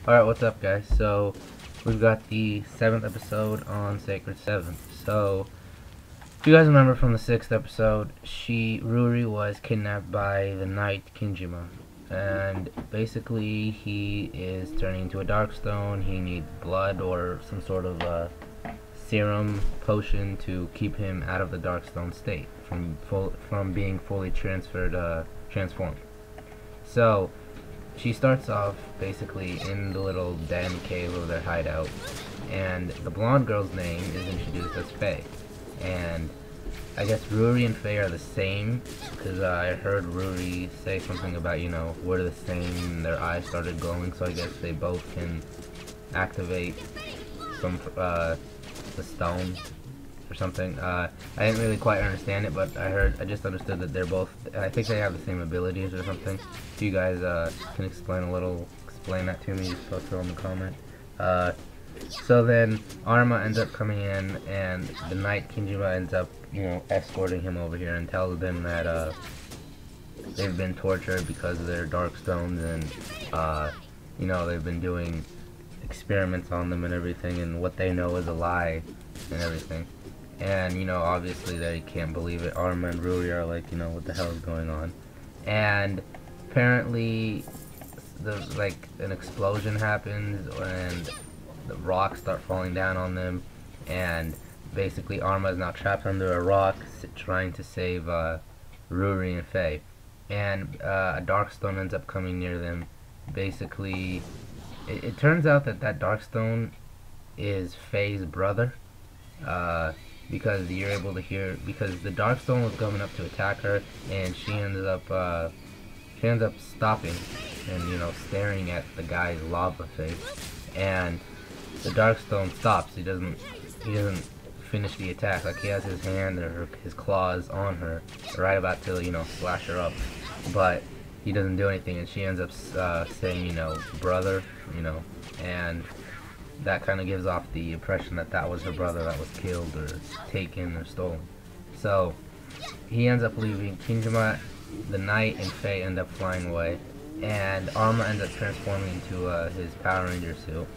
Alright, what's up guys? So, we've got the 7th episode on Sacred 7. So, if you guys remember from the 6th episode, Ruri was kidnapped by the knight Kinjima. And basically, he is turning into a Darkstone. He needs blood or some sort of serum potion to keep him out of the Darkstone state from being fully transformed. So, she starts off basically in the little den cave of their hideout, and the blonde girl's name is introduced as Faye. And I guess Ruri and Faye are the same, because I heard Ruri say something about, we're the same, and their eyes started glowing, so I guess they both can activate the stone or something. I didn't really quite understand it, but I just understood that they're both, I think they have the same abilities or something. If you guys can explain that to me, just post it on the comment. So then Arma ends up coming in, and the knight Kinjima ends up, escorting him over here and tells them that they've been tortured because of their dark stones, and they've been doing experiments on them and everything, and what they know is a lie and everything. And, obviously they can't believe it. Arma and Ruri are like, what the hell is going on? And apparently, an explosion happens, and the rocks start falling down on them, and basically Arma is now trapped under a rock, trying to save Ruri and Faye. And a Darkstone ends up coming near them. Basically, it turns out that Darkstone is Faye's brother. Because you're able to hear, because the Darkstone was coming up to attack her, and she ends up stopping and staring at the guy's lava face, and the Darkstone stops. He doesn't finish the attack. Like, he has his hand or his claws on her, right about to slash her up, but he doesn't do anything, and she ends up saying brother, and that kind of gives off the impression that was her brother that was killed or taken or stolen. So he ends up leaving. Kinjima, the knight, and Faye end up flying away, and Arma ends up transforming into his Power Ranger suit.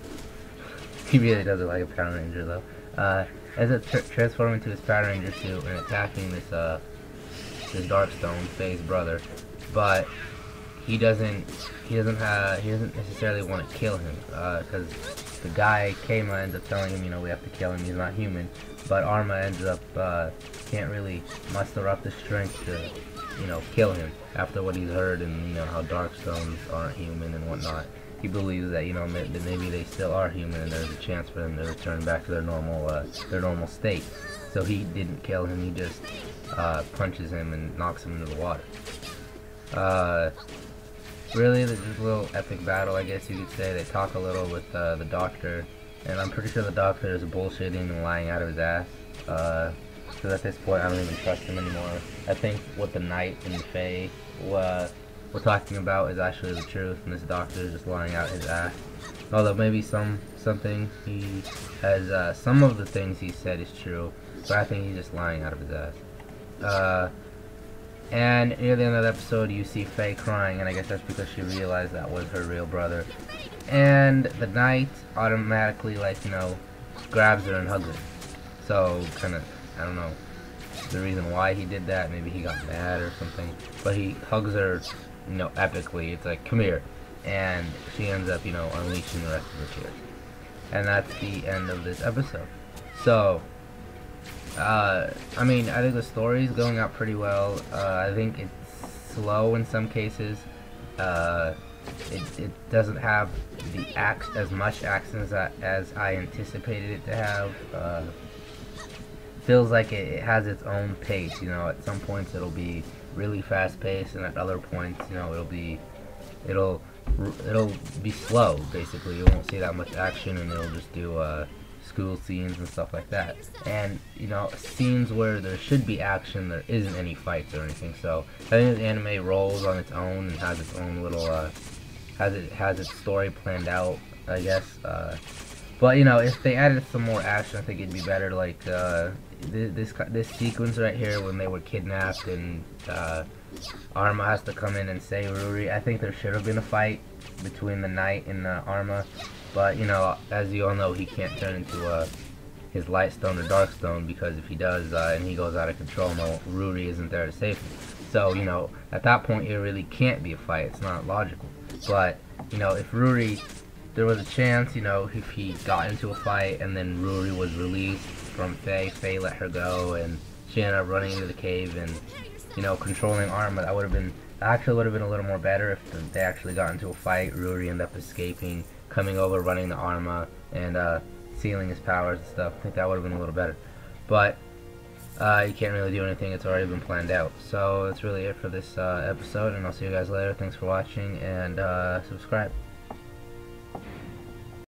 He really does look like a Power Ranger though. Ends up transforming into his Power Ranger suit and attacking this Darkstone, Faye's brother, but he doesn't necessarily want to kill him, because the guy Keima ends up telling him, we have to kill him, he's not human. But Arma ends up can't really muster up the strength to kill him after what he's heard, and how Darkstones aren't human and whatnot. He believes that that maybe they still are human, and there's a chance for them to return back to their normal state. So he didn't kill him. He just punches him and knocks him into the water. Really, this is a little epic battle, I guess you could say. They talk a little with the doctor, and I'm pretty sure the doctor is bullshitting and lying out of his ass. Because at this point, I don't even trust him anymore. I think what the knight and Faye were talking about is actually the truth, and this doctor is just lying out his ass. Although maybe something he has, some of the things he said is true, but I think he's just lying out of his ass. And near the end of the episode, you see Faye crying, and I guess that's because she realized that was her real brother. And the knight automatically, grabs her and hugs her. So, kind of, I don't know the reason why he did that. Maybe he got mad or something. But he hugs her, epically. It's like, come here. And she ends up, unleashing the rest of the tears. And that's the end of this episode. So, I mean, I think the story's going out pretty well. I think it's slow in some cases. It doesn't have as much action as I anticipated it to have. Feels like it has its own pace. At some points it'll be really fast paced, and at other points, it'll be slow. Basically, you won't see that much action, and it'll just do school scenes and stuff like that. And scenes where there should be action, there isn't any fights or anything. So I think the anime rolls on its own and has its own little has its story planned out, I guess. But if they added some more action, I think it'd be better. Like this sequence right here when they were kidnapped, and Arma has to come in and save Ruri. I think there should have been a fight between the Knight and Arma, but you know, as you all know, he can't turn into his Light Stone or Dark Stone, because if he does and he goes out of control, no, Ruri isn't there to save him. So you know, at that point, it really can't be a fight. It's not logical. But you know, if Ruri, there was a chance, you know, if he got into a fight and then Ruri was released from Faye, Faye let her go, and she ended up running into the cave and, you know, controlling Arma, that would have been, actually would have been a little more better if they actually got into a fight. Ruri ended up escaping, coming over, running the Arma, and sealing his powers and stuff. I think that would have been a little better. But you can't really do anything, it's already been planned out. So that's really it for this episode, and I'll see you guys later. Thanks for watching, and subscribe.